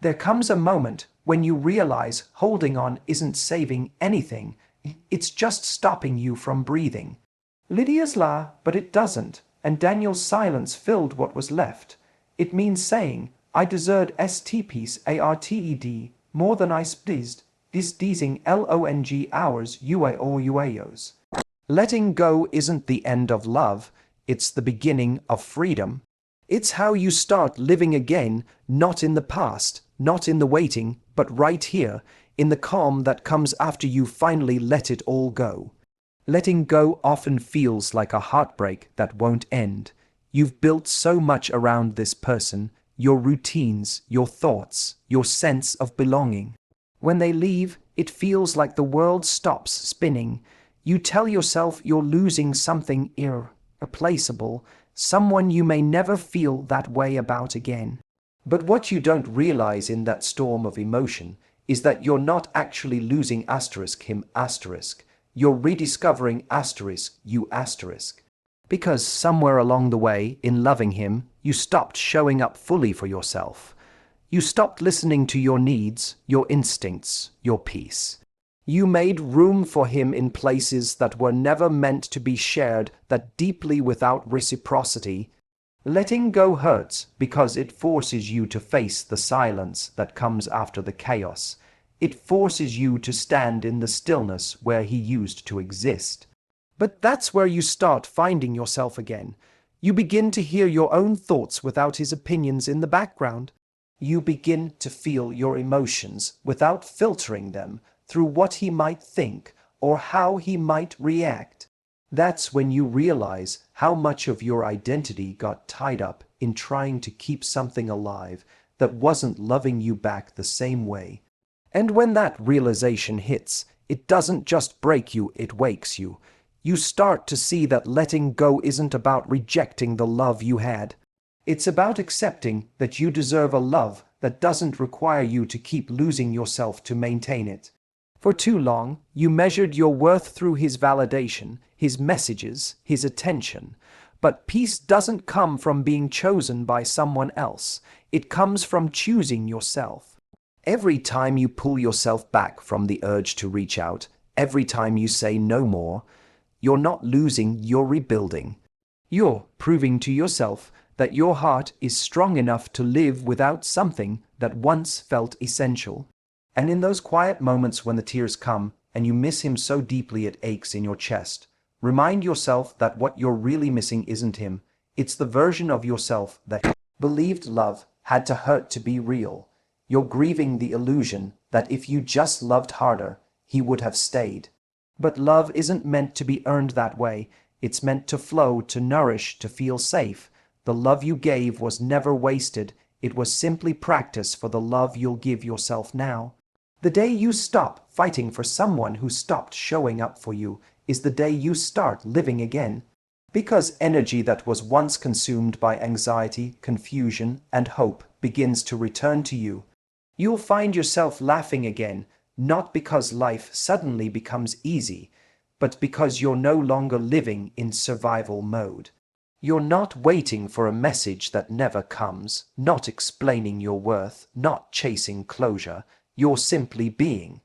There comes a moment when you realize holding on isn't saving anything, it's just stopping you from breathing. Lydia's la, but it doesn't, and Daniel's silence filled what was left. It means saying, I deserved st peace arted, more than I spized, this deezing long hours ua or uaos. Letting go isn't the end of love, it's the beginning of freedom. It's how you start living again, not in the past, not in the waiting, but right here, in the calm that comes after you finally let it all go. Letting go often feels like a heartbreak that won't end. You've built so much around this person, your routines, your thoughts, your sense of belonging. When they leave, it feels like the world stops spinning. You tell yourself you're losing something irreplaceable, someone you may never feel that way about again. But what you don't realize in that storm of emotion is that you're not actually losing him you're rediscovering you. Because somewhere along the way, in loving him, you stopped showing up fully for yourself. You stopped listening to your needs, your instincts, your peace. You made room for him in places that were never meant to be shared that deeply without reciprocity. Letting go hurts because it forces you to face the silence that comes after the chaos. It forces you to stand in the stillness where he used to exist. But that's where you start finding yourself again. You begin to hear your own thoughts without his opinions in the background. You begin to feel your emotions without filtering them through what he might think or how he might react. That's when you realize how much of your identity got tied up in trying to keep something alive that wasn't loving you back the same way. And when that realization hits, it doesn't just break you, it wakes you. You start to see that letting go isn't about rejecting the love you had. It's about accepting that you deserve a love that doesn't require you to keep losing yourself to maintain it. For too long, you measured your worth through his validation, his messages, his attention. But peace doesn't come from being chosen by someone else. It comes from choosing yourself. Every time you pull yourself back from the urge to reach out, every time you say no more, you're not losing, you're rebuilding. You're proving to yourself that your heart is strong enough to live without something that once felt essential. And in those quiet moments when the tears come and you miss him so deeply it aches in your chest, remind yourself that what you're really missing isn't him. It's the version of yourself that believed love had to hurt to be real. You're grieving the illusion that if you just loved harder, he would have stayed. But love isn't meant to be earned that way. It's meant to flow, to nourish, to feel safe. The love you gave was never wasted. It was simply practice for the love you'll give yourself now. The day you stop fighting for someone who stopped showing up for you is the day you start living again. Because energy that was once consumed by anxiety, confusion, and hope begins to return to you. You'll find yourself laughing again, not because life suddenly becomes easy, but because you're no longer living in survival mode. You're not waiting for a message that never comes, not explaining your worth, not chasing closure. You're simply being.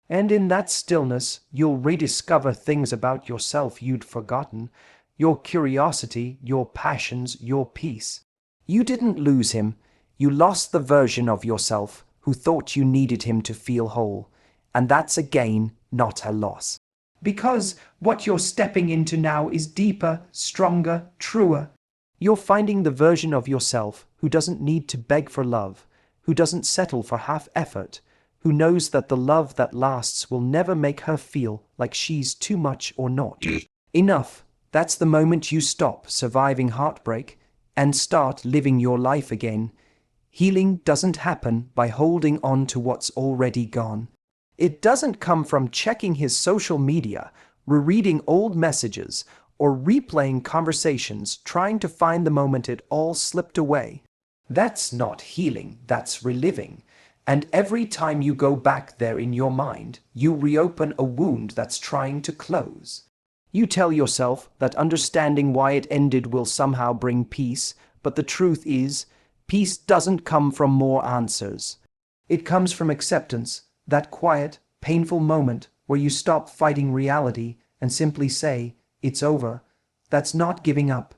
And in that stillness, you'll rediscover things about yourself you'd forgotten, your curiosity, your passions, your peace. You didn't lose him. You lost the version of yourself who thought you needed him to feel whole. And that's a gain, not a loss. Because what you're stepping into now is deeper, stronger, truer. You're finding the version of yourself who doesn't need to beg for love, who doesn't settle for half effort, who knows that the love that lasts will never make her feel like she's too much or not enough. That's the moment you stop surviving heartbreak and start living your life again. Healing doesn't happen by holding on to what's already gone. It doesn't come from checking his social media, rereading old messages, or replaying conversations trying to find the moment it all slipped away. That's not healing, that's reliving. And every time you go back there in your mind, you reopen a wound that's trying to close. You tell yourself that understanding why it ended will somehow bring peace, but the truth is, peace doesn't come from more answers. It comes from acceptance, that quiet, painful moment where you stop fighting reality and simply say, it's over. That's not giving up.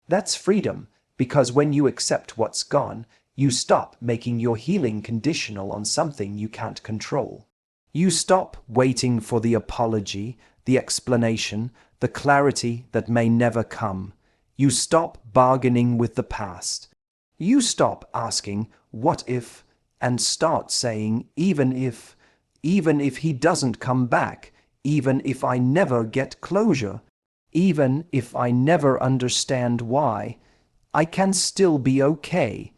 That's freedom, because when you accept what's gone, you stop making your healing conditional on something you can't control. You stop waiting for the apology, the explanation, the clarity that may never come. You stop bargaining with the past. You stop asking, what if, and start saying, even if he doesn't come back, even if I never get closure, even if I never understand why, I can still be okay.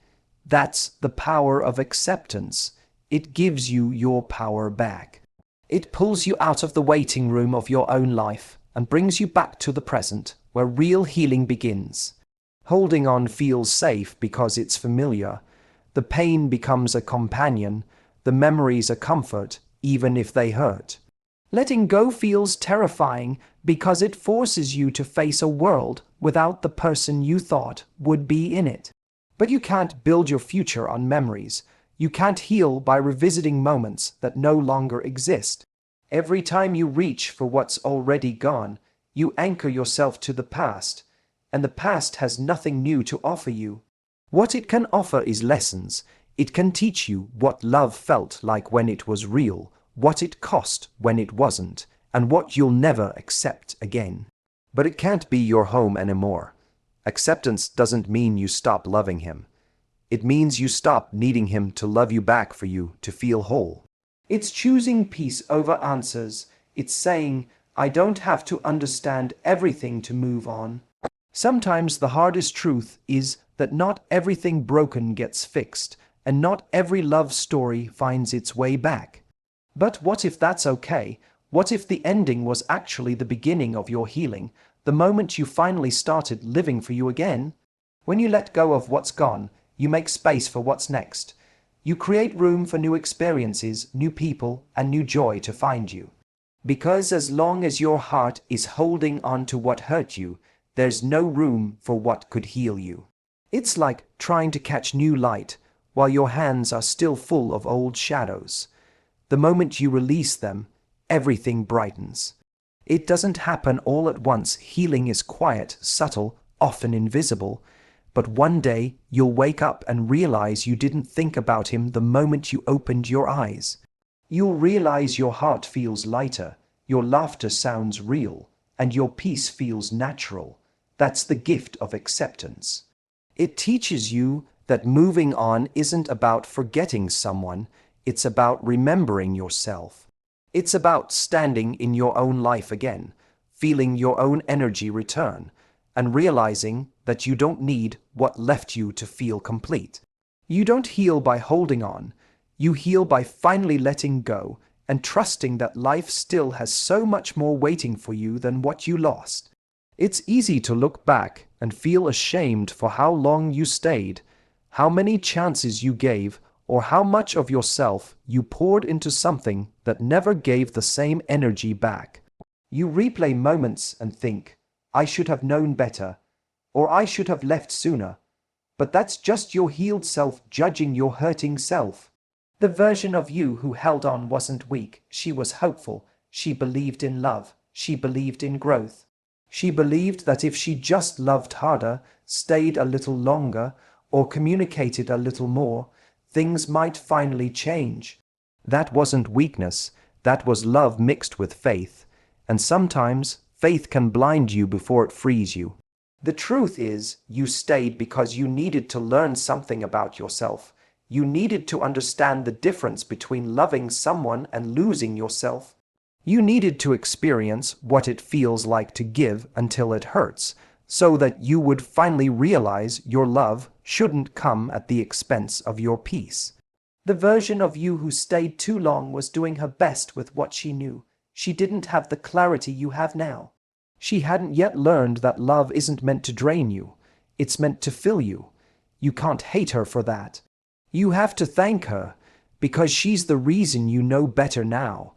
That's the power of acceptance. It gives you your power back. It pulls you out of the waiting room of your own life and brings you back to the present, where real healing begins. Holding on feels safe because it's familiar. The pain becomes a companion, the memories a comfort, even if they hurt. Letting go feels terrifying because it forces you to face a world without the person you thought would be in it. But you can't build your future on memories. You can't heal by revisiting moments that no longer exist. Every time you reach for what's already gone, you anchor yourself to the past, and the past has nothing new to offer you. What it can offer is lessons. It can teach you what love felt like when it was real, what it cost when it wasn't, and what you'll never accept again. But it can't be your home anymore. Acceptance doesn't mean you stop loving him. It means you stop needing him to love you back for you to feel whole. It's choosing peace over answers. It's saying, I don't have to understand everything to move on. Sometimes the hardest truth is that not everything broken gets fixed, and not every love story finds its way back. But what if that's okay? What if the ending was actually the beginning of your healing, the moment you finally started living for you again? When you let go of what's gone, you make space for what's next. You create room for new experiences, new people, and new joy to find you. Because as long as your heart is holding on to what hurt you, there's no room for what could heal you. It's like trying to catch new light while your hands are still full of old shadows. The moment you release them, everything brightens. It doesn't happen all at once. Healing is quiet, subtle, often invisible. But one day you'll wake up and realize you didn't think about him the moment you opened your eyes. You'll realize your heart feels lighter, your laughter sounds real, and your peace feels natural. That's the gift of acceptance. It teaches you that moving on isn't about forgetting someone, it's about remembering yourself. It's about standing in your own life again, feeling your own energy return, and realizing that you don't need what left you to feel complete. You don't heal by holding on. You heal by finally letting go and trusting that life still has so much more waiting for you than what you lost. It's easy to look back and feel ashamed for how long you stayed, how many chances you gave, or how much of yourself you poured into something that never gave the same energy back. You replay moments and think, I should have known better, or I should have left sooner. But that's just your healed self judging your hurting self. The version of you who held on wasn't weak. She was hopeful. She believed in love. She believed in growth. She believed that if she just loved harder, stayed a little longer, or communicated a little more, things might finally change. That wasn't weakness. That was love mixed with faith. And sometimes faith can blind you before it frees you. The truth is, you stayed because you needed to learn something about yourself. You needed to understand the difference between loving someone and losing yourself. You needed to experience what it feels like to give until it hurts, so that you would finally realize your love shouldn't come at the expense of your peace. The version of you who stayed too long was doing her best with what she knew. She didn't have the clarity you have now. She hadn't yet learned that love isn't meant to drain you. It's meant to fill you. You can't hate her for that. You have to thank her, because she's the reason you know better now.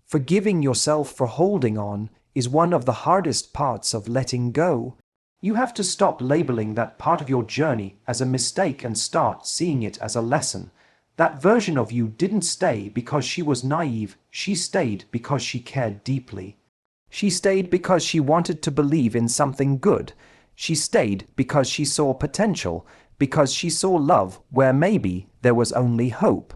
Forgiving yourself for holding on is one of the hardest parts of letting go. You have to stop labeling that part of your journey as a mistake and start seeing it as a lesson. That version of you didn't stay because she was naive, she stayed because she cared deeply. She stayed because she wanted to believe in something good. She stayed because she saw potential, because she saw love where maybe there was only hope.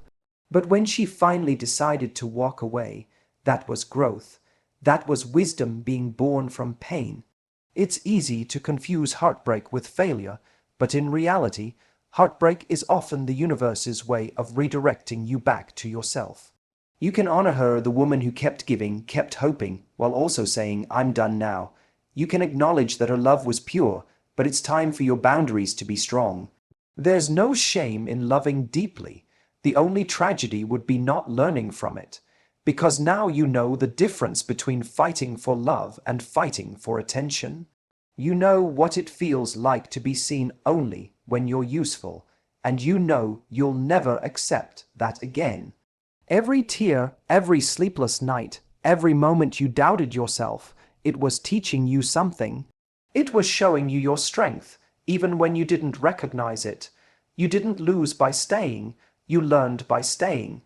But when she finally decided to walk away, that was growth. That was wisdom being born from pain. It's easy to confuse heartbreak with failure, but in reality, heartbreak is often the universe's way of redirecting you back to yourself. You can honor her, the woman who kept giving, kept hoping, while also saying, "I'm done now." You can acknowledge that her love was pure, but it's time for your boundaries to be strong. There's no shame in loving deeply. The only tragedy would be not learning from it, because now you know the difference between fighting for love and fighting for attention. You know what it feels like to be seen only when you're useful, and you know you'll never accept that again. Every tear, every sleepless night, every moment you doubted yourself, it was teaching you something. It was showing you your strength, even when you didn't recognize it. You didn't lose by staying, you learned by staying.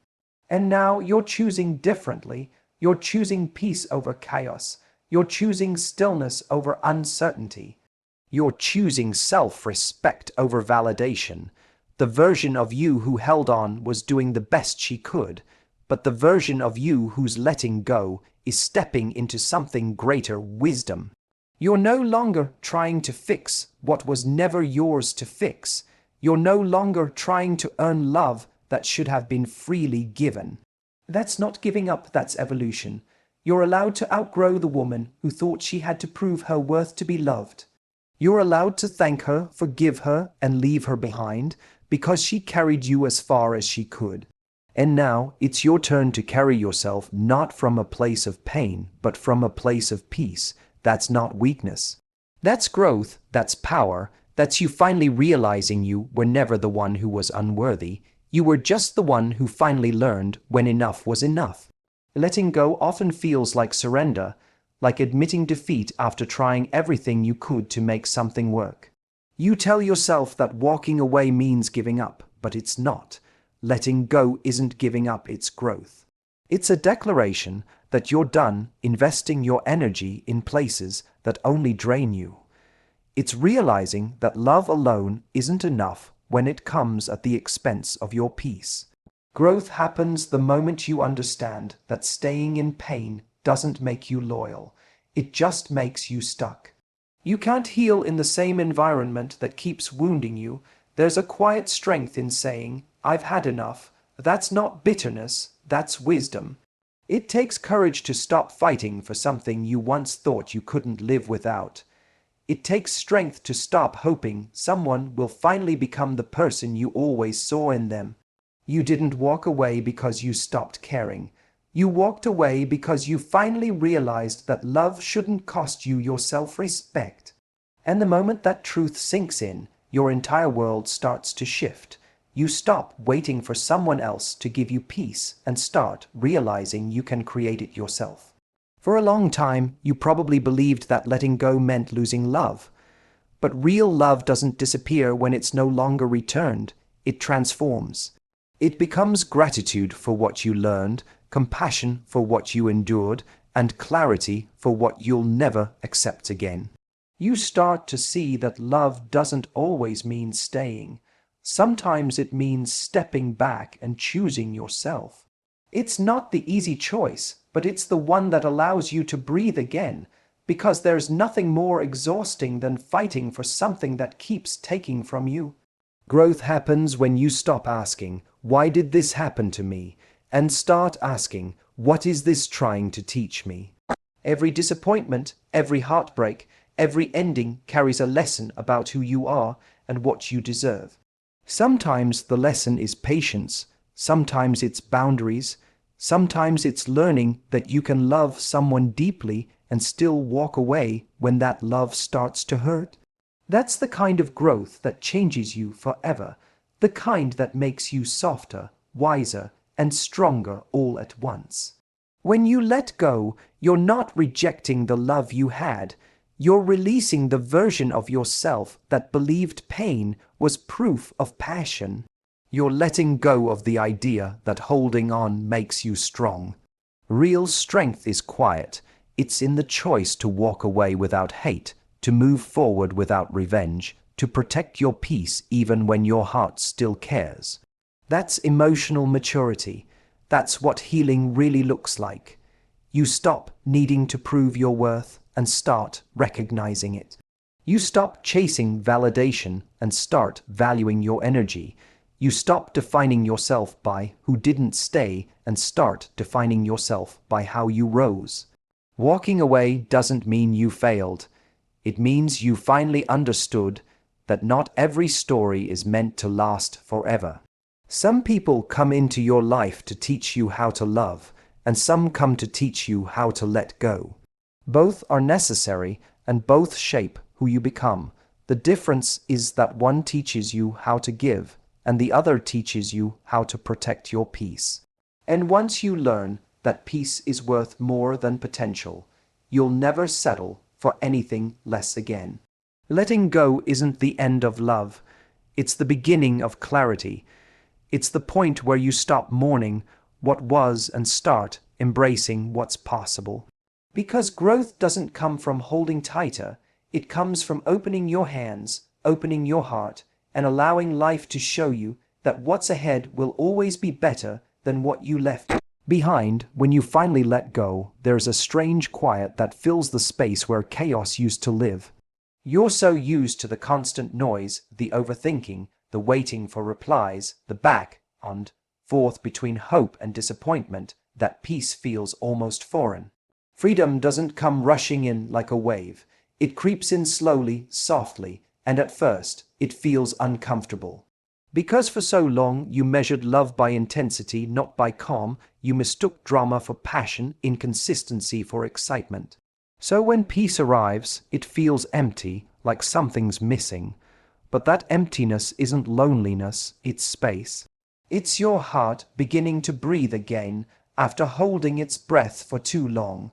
And now you're choosing differently. You're choosing peace over chaos. You're choosing stillness over uncertainty. You're choosing self-respect over validation. The version of you who held on was doing the best she could, but the version of you who's letting go is stepping into something greater: wisdom. You're no longer trying to fix what was never yours to fix. You're no longer trying to earn love that should have been freely given. That's not giving up, that's evolution. You're allowed to outgrow the woman who thought she had to prove her worth to be loved. You're allowed to thank her, forgive her, and leave her behind, because she carried you as far as she could. And now it's your turn to carry yourself not from a place of pain, but from a place of peace. That's not weakness. That's growth, that's power, that's you finally realizing you were never the one who was unworthy. You were just the one who finally learned when enough was enough. Letting go often feels like surrender, like admitting defeat after trying everything you could to make something work. You tell yourself that walking away means giving up, but it's not. Letting go isn't giving up, it's growth. It's a declaration that you're done investing your energy in places that only drain you. It's realizing that love alone isn't enough when it comes at the expense of your peace. Growth happens the moment you understand that staying in pain doesn't make you loyal. It just makes you stuck. You can't heal in the same environment that keeps wounding you. There's a quiet strength in saying, "I've had enough." That's not bitterness, that's wisdom. It takes courage to stop fighting for something you once thought you couldn't live without. It takes strength to stop hoping someone will finally become the person you always saw in them. You didn't walk away because you stopped caring. You walked away because you finally realized that love shouldn't cost you your self-respect. And the moment that truth sinks in, your entire world starts to shift. You stop waiting for someone else to give you peace and start realizing you can create it yourself. For a long time, you probably believed that letting go meant losing love. But real love doesn't disappear when it's no longer returned. It transforms. It becomes gratitude for what you learned, compassion for what you endured, and clarity for what you'll never accept again. You start to see that love doesn't always mean staying. Sometimes it means stepping back and choosing yourself. It's not the easy choice, but it's the one that allows you to breathe again, because there's nothing more exhausting than fighting for something that keeps taking from you. Growth happens when you stop asking, "Why did this happen to me?" and start asking, "What is this trying to teach me?" Every disappointment, every heartbreak, every ending carries a lesson about who you are and what you deserve. Sometimes the lesson is patience, sometimes it's boundaries, sometimes it's learning that you can love someone deeply and still walk away when that love starts to hurt. That's the kind of growth that changes you forever, the kind that makes you softer, wiser, and stronger all at once. When you let go, you're not rejecting the love you had. You're releasing the version of yourself that believed pain was proof of passion. You're letting go of the idea that holding on makes you strong. Real strength is quiet. It's in the choice to walk away without hate, to move forward without revenge, to protect your peace even when your heart still cares. That's emotional maturity. That's what healing really looks like. You stop needing to prove your worth and start recognizing it. You stop chasing validation and start valuing your energy. You stop defining yourself by who didn't stay and start defining yourself by how you rose. Walking away doesn't mean you failed. It means you finally understood that not every story is meant to last forever. Some people come into your life to teach you how to love, and some come to teach you how to let go. Both are necessary, and both shape who you become. The difference is that one teaches you how to give, and the other teaches you how to protect your peace. And once you learn that peace is worth more than potential, you'll never settle for anything less again. Letting go isn't the end of love. It's the beginning of clarity. It's the point where you stop mourning what was and start embracing what's possible. Because growth doesn't come from holding tighter, it comes from opening your hands, opening your heart, and allowing life to show you that what's ahead will always be better than what you left behind. When you finally let go, there's a strange quiet that fills the space where chaos used to live. You're so used to the constant noise, the overthinking, the waiting for replies, the back and forth between hope and disappointment, that peace feels almost foreign. Freedom doesn't come rushing in like a wave. It creeps in slowly, softly, and at first, it feels uncomfortable. Because for so long you measured love by intensity, not by calm, you mistook drama for passion, inconsistency for excitement. So when peace arrives, it feels empty, like something's missing. But that emptiness isn't loneliness, it's space. It's your heart beginning to breathe again after holding its breath for too long.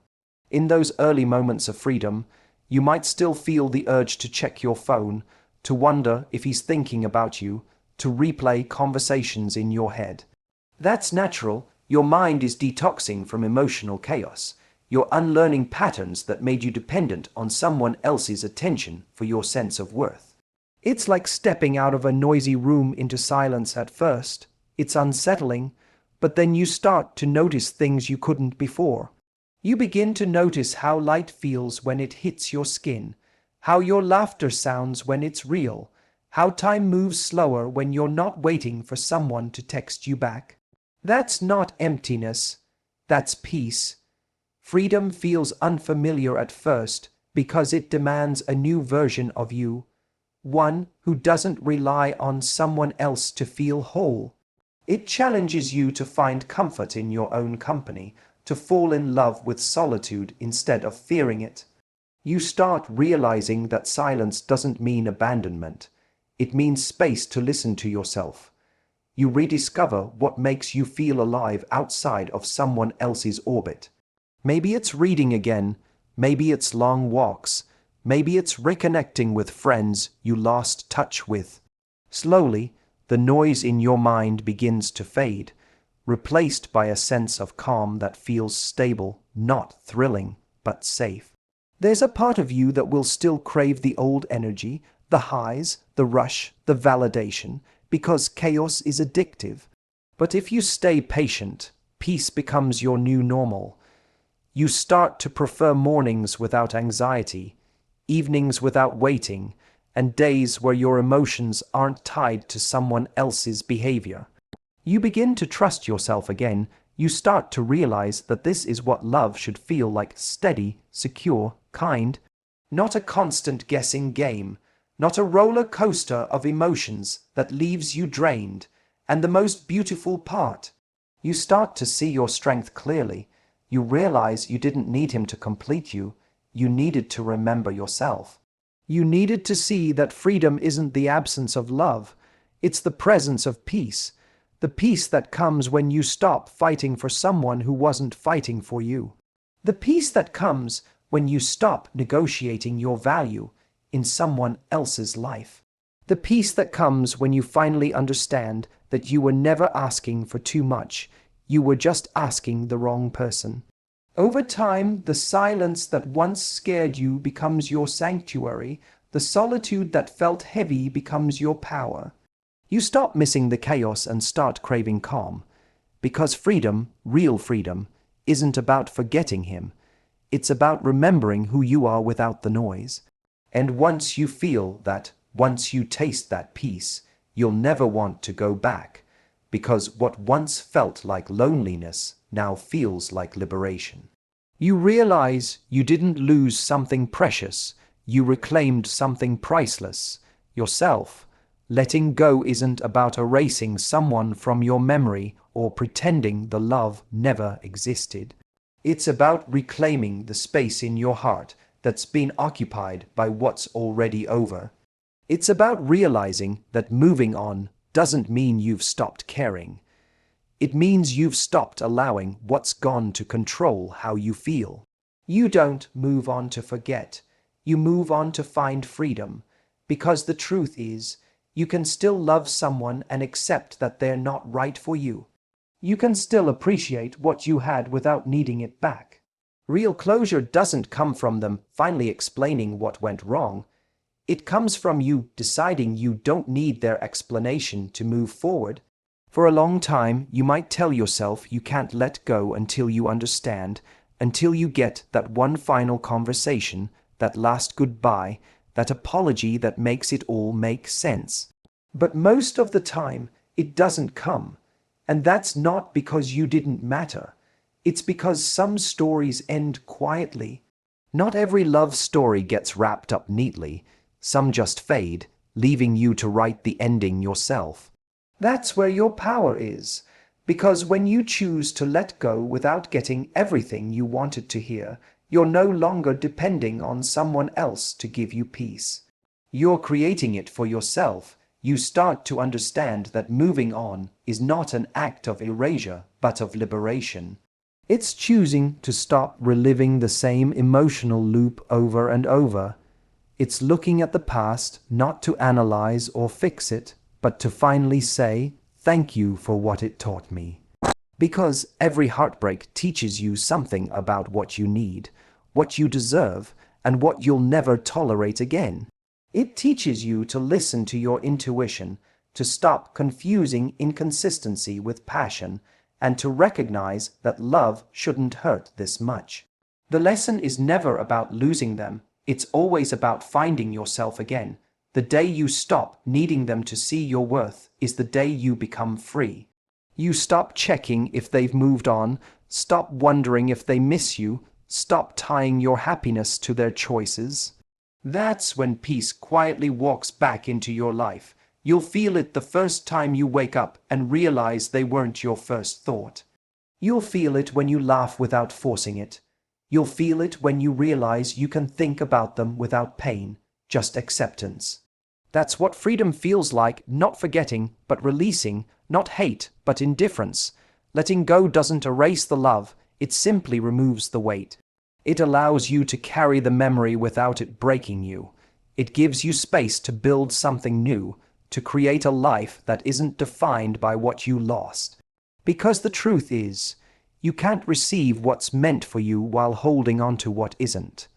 In those early moments of freedom, you might still feel the urge to check your phone, to wonder if he's thinking about you, to replay conversations in your head. That's natural. Your mind is detoxing from emotional chaos. You're unlearning patterns that made you dependent on someone else's attention for your sense of worth. It's like stepping out of a noisy room into silence at first. It's unsettling, but then you start to notice things you couldn't before. You begin to notice how light feels when it hits your skin, how your laughter sounds when it's real, how time moves slower when you're not waiting for someone to text you back. That's not emptiness, that's peace. Freedom feels unfamiliar at first because it demands a new version of you, one who doesn't rely on someone else to feel whole. It challenges you to find comfort in your own company, to fall in love with solitude instead of fearing it. You start realizing that silence doesn't mean abandonment. It means space to listen to yourself. You rediscover what makes you feel alive outside of someone else's orbit. Maybe it's reading again, maybe it's long walks, maybe it's reconnecting with friends you lost touch with. Slowly, the noise in your mind begins to fade, replaced by a sense of calm that feels stable, not thrilling, but safe. There's a part of you that will still crave the old energy, the highs, the rush, the validation, because chaos is addictive. But if you stay patient, peace becomes your new normal. You start to prefer mornings without anxiety, evenings without waiting, and days where your emotions aren't tied to someone else's behavior. You begin to trust yourself again. You start to realize that this is what love should feel like: steady, secure, kind. Not a constant guessing game, not a roller coaster of emotions that leaves you drained. And the most beautiful part, you start to see your strength clearly. You realize you didn't need him to complete you. You needed to remember yourself. You needed to see that freedom isn't the absence of love. It's the presence of peace. The peace that comes when you stop fighting for someone who wasn't fighting for you. The peace that comes when you stop negotiating your value in someone else's life. The peace that comes when you finally understand that you were never asking for too much, you were just asking the wrong person. Over time, the silence that once scared you becomes your sanctuary, the solitude that felt heavy becomes your power. You stop missing the chaos and start craving calm. Because freedom, real freedom, isn't about forgetting him. It's about remembering who you are without the noise. And once you feel that, once you taste that peace, you'll never want to go back. Because what once felt like loneliness now feels like liberation. You realize you didn't lose something precious, you reclaimed something priceless, yourself. Letting go isn't about erasing someone from your memory or pretending the love never existed. It's about reclaiming the space in your heart that's been occupied by what's already over. It's about realizing that moving on doesn't mean you've stopped caring. It means you've stopped allowing what's gone to control how you feel. You don't move on to forget. You move on to find freedom. Because the truth is, you can still love someone and accept that they're not right for you. You can still appreciate what you had without needing it back. Real closure doesn't come from them finally explaining what went wrong. It comes from you deciding you don't need their explanation to move forward. For a long time, you might tell yourself you can't let go until you understand, until you get that one final conversation, that last goodbye, that apology that makes it all make sense. But most of the time, it doesn't come. And that's not because you didn't matter. It's because some stories end quietly. Not every love story gets wrapped up neatly. Some just fade, leaving you to write the ending yourself. That's where your power is. Because when you choose to let go without getting everything you wanted to hear, you're no longer depending on someone else to give you peace. You're creating it for yourself. You start to understand that moving on is not an act of erasure, but of liberation. It's choosing to stop reliving the same emotional loop over and over. It's looking at the past not to analyze or fix it, but to finally say, thank you for what it taught me. Because every heartbreak teaches you something about what you need, what you deserve, and what you'll never tolerate again. It teaches you to listen to your intuition, to stop confusing inconsistency with passion, and to recognize that love shouldn't hurt this much. The lesson is never about losing them, it's always about finding yourself again. The day you stop needing them to see your worth is the day you become free. You stop checking if they've moved on, stop wondering if they miss you, stop tying your happiness to their choices. That's when peace quietly walks back into your life. You'll feel it the first time you wake up and realize they weren't your first thought. You'll feel it when you laugh without forcing it. You'll feel it when you realize you can think about them without pain, just acceptance. That's what freedom feels like, not forgetting, but releasing, not hate, but indifference. Letting go doesn't erase the love, it simply removes the weight. It allows you to carry the memory without it breaking you. It gives you space to build something new, to create a life that isn't defined by what you lost. Because the truth is, you can't receive what's meant for you while holding on to what isn't.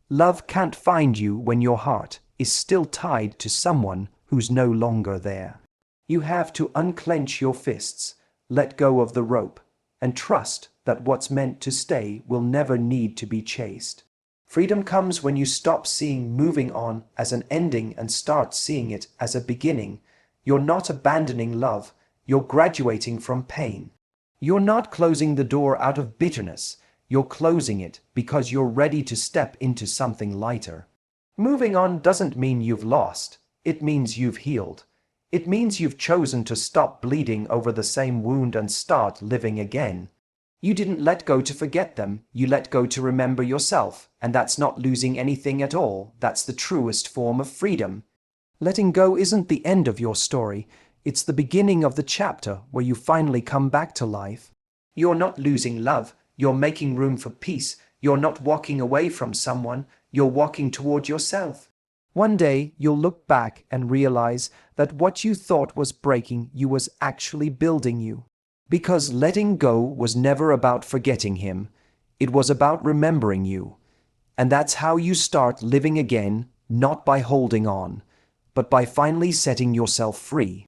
Love can't find you when your heart is still tied to someone who's no longer there. You have to unclench your fists, let go of the rope, and trust that what's meant to stay will never need to be chased. Freedom comes when you stop seeing moving on as an ending and start seeing it as a beginning. You're not abandoning love, you're graduating from pain. You're not closing the door out of bitterness, you're closing it because you're ready to step into something lighter. Moving on doesn't mean you've lost, it means you've healed. It means you've chosen to stop bleeding over the same wound and start living again. You didn't let go to forget them, you let go to remember yourself, and that's not losing anything at all, that's the truest form of freedom. Letting go isn't the end of your story, it's the beginning of the chapter where you finally come back to life. You're not losing love, you're making room for peace, you're not walking away from someone, you're walking toward yourself. One day, you'll look back and realize that what you thought was breaking you was actually building you. Because letting go was never about forgetting him, it was about remembering you. And that's how you start living again, not by holding on, but by finally setting yourself free.